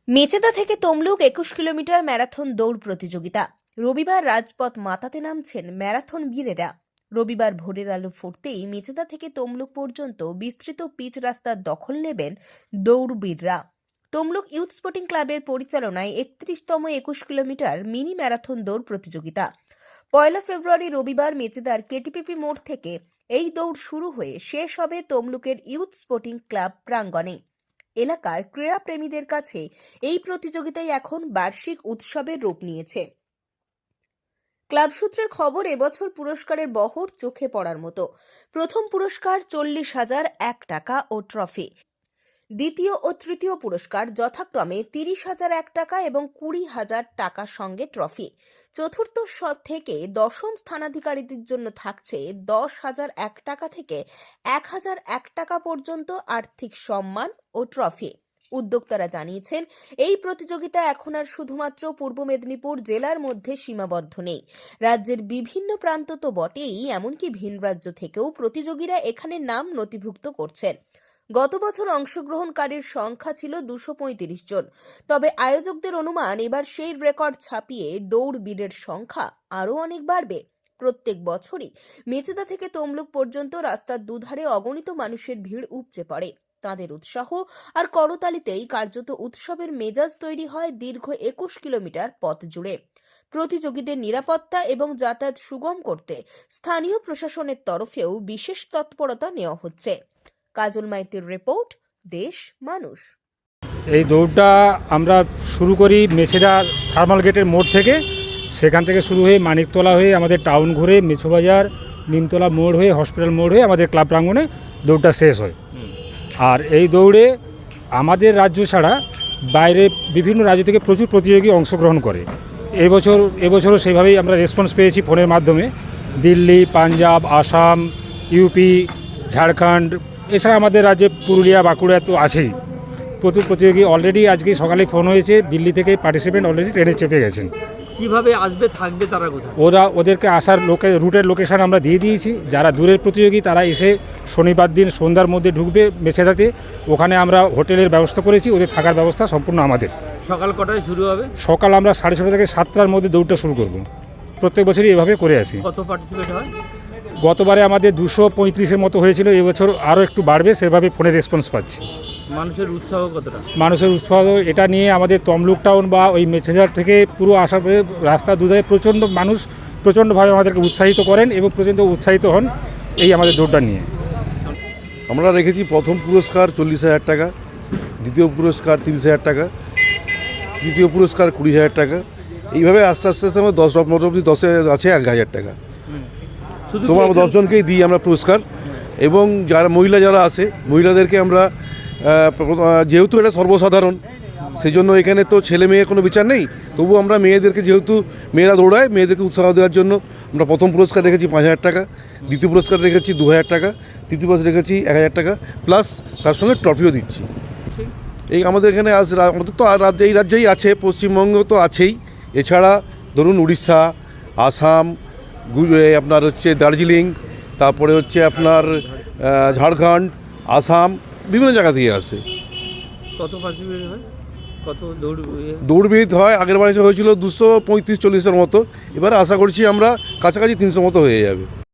মেচেদা থেকে Tamluk ২১ kilometre marathon দৌড় প্রতিযোগিতা। রবিবার রাজপথ মাতাতে নামছেন ম্যারাথন বীরেরা। রবিবার ভোরের আলো ফুটতেই মেচেদা থেকে তমলুক পর্যন্ত বিস্তৃত পিচ রাস্তার দখল নেবেন দৌড়বীররা। তমলুক ইউথ স্পোর্টিং ক্লাবের পরিচালনায় ৩১তম ২১ কিলোমিটার মিনি ম্যারাথন দৌড় প্রতিযোগিতা ১ ফেব্রুয়ারি রবিবার মেচেদার কেটিপিপি মোড় থেকে এই দৌড় শুরু হয়ে শেষ হবে তমলুকের ইউথ স্পোর্টিং ক্লাব প্রাঙ্গণে। এলাকার ক্রীড়াপ্রেমীদের কাছে এই প্রতিযোগিতায় এখন বার্ষিক উৎসবের রূপ নিয়েছে। ক্লাব সূত্রের খবর, এবছর পুরস্কারের বহর চোখে পড়ার মতো। প্রথম পুরস্কার ৪০,০০০ টাকা ও ট্রফি। দ্বিতীয় ও তৃতীয় পুরস্কার যথাক্রমে ৩০,০০০ টাকা এবং ২০,০০০ টাকা সঙ্গে ট্রফি। চতুর্থ থেকে দশম স্থানাধিকারীদের জন্য থাকছে ১০,০০০ টাকা থেকে ১,০০০ টাকা পর্যন্ত আর্থিক সম্মান ও ট্রফি। উদ্যোক্তারা জানিয়েছেন, এই প্রতিযোগিতা এখন আর শুধুমাত্র পূর্ব মেদিনীপুর জেলার মধ্যে সীমাবদ্ধ নেই। রাজ্যের বিভিন্ন প্রান্ত তো বটেই, এমনকি ভিন রাজ্য থেকেও প্রতিযোগীরা এখানে নাম নথিভুক্ত করছেন। গত বছর অংশগ্রহণকারীর সংখ্যা ছিল ২৩৫ জন। তবে আয়োজকদের অনুমান, এবার সেই রেকর্ড ছাপিয়ে দৌড়বীরের সংখ্যা আরও অনেক বাড়বে। প্রত্যেক বছরই মেচেদা থেকে তমলুক পর্যন্ত রাস্তার দুধারে অগণিত মানুষের ভিড় উপচে পড়ে। তাদের উৎসাহ আর করতালিতেই কার্যত উৎসবের মেজাজ তৈরি হয় দীর্ঘ ২১ কিলোমিটার পথ জুড়ে। প্রতিযোগীদের নিরাপত্তা এবং যাতায়াত সুগম করতে স্থানীয় প্রশাসনের তরফেও বিশেষ তৎপরতা নেওয়া হচ্ছে। কাজল মাইতির রিপোর্ট, দেশ মানুষ। এই দৌড়টা আমরা শুরু করি মেছেদা থার্মাল গেটের মোড় থেকে। সেখান থেকে শুরু হয়ে মানিকতলা হয়ে আমাদের টাউন ঘুরে মেছোবাজার, নিমতলা মোড় হয়ে হসপিটাল মোড় হয়ে আমাদের ক্লাব প্রাঙ্গণে দৌড়টা শেষ হয়। আর এই দৌড়ে আমাদের রাজ্য ছাড়া বাইরে বিভিন্ন রাজ্য থেকে প্রচুর প্রতিযোগী অংশগ্রহণ করে। এবছরও সেইভাবেই আমরা রেসপন্স পেয়েছি ফোনের মাধ্যমে। দিল্লি, পাঞ্জাব, আসাম, ইউপি, ঝাড়খণ্ড, এছাড়া আমাদের রাজ্যে পুরুলিয়া, বাঁকুড়া তো আছেই। প্রচুর প্রতিযোগী অলরেডি আজকে সকালে ফোন হয়েছে, দিল্লি থেকে পার্টিসিপেন্ট অলরেডি ট্রেনে চেপে গেছেন। কিভাবে আসবে, থাকবে তারা কোথায়? ওদেরকে আসার রুটের লোকেশান আমরা দিয়ে দিয়েছি। যারা দূরের প্রতিযোগী তারা এসে শনিবার দিন সন্ধ্যার মধ্যে ঢুকবে মেছেদাতে। ওখানে আমরা হোটেলের ব্যবস্থা করেছি, ওদের থাকার ব্যবস্থা সম্পূর্ণ আমাদের। সকাল কটায় শুরু হবে? সকাল আমরা 6:30 থেকে 7টার মধ্যে দৌড়টা শুরু করব। প্রত্যেক বছরই এভাবে করে আসি। কত পার্টিসিপেট হয়? গতবারে আমাদের 235-এর মতো হয়েছিল, এবছর আরও একটু বাড়বে, সেভাবে ফোনে রেসপন্স পাচ্ছি। মানুষের উৎসাহ কতটা? মানুষের উৎসাহ এটা নিয়ে আমাদের তমলুক টাউন বা ওই মেছেদার থেকে পুরো আসার পরে রাস্তা দুধারে মানুষ প্রচণ্ডভাবে আমাদেরকে উৎসাহিত করেন এবং প্রচণ্ড উৎসাহিত হন এই আমাদের দৌড়টা নিয়ে। আমরা রেখেছি প্রথম পুরস্কার 40,০০০ টাকা, দ্বিতীয় পুরস্কার 30,০০০ টাকা, তৃতীয় পুরস্কার 20,০০০ টাকা। এইভাবে আস্তে আস্তে আস্তে আমরা 10 মোটামুটি 10-এ আছে 1,০০০ টাকা। তোমার 10 জনকেই দিই আমরা পুরস্কার। এবং যারা মহিলা যারা আছে, মহিলাদেরকে আমরা যেহেতু এটা সর্বসাধারণ, সেই জন্য এখানে তো ছেলে মেয়ে কোনো বিচার নেই, তবু আমরা মেয়েদেরকে, যেহেতু মেয়েরা দৌড়ায়, মেয়েদেরকে উৎসাহ দেওয়ার জন্য আমরা প্রথম পুরস্কার রেখেছি 5,০০০ টাকা, দ্বিতীয় পুরস্কার রেখেছি 2,০০০ টাকা, তৃতীয় পুরস্কার রেখেছি 1,০০০ টাকা, প্লাস তার সঙ্গে ট্রফিও দিচ্ছি। এই আমাদের এখানে আমাদের তো এই রাজ্যেই আছে, পশ্চিমবঙ্গ তো আছেই, এছাড়া ধরুন উড়িষ্যা, আসাম, আপনার হচ্ছে দার্জিলিং, তারপরে হচ্ছে আপনার ঝাড়খণ্ড, আসাম, বিভিন্ন জায়গা থেকে আসে। কত পার্টিসিপেট হয়? কত দৌড়বিদ হয়? আগের বার হয়েছিল 235-40-এর মতো, এবারে আশা করছি আমরা কাছাকাছি 300 মতো হয়ে যাবে।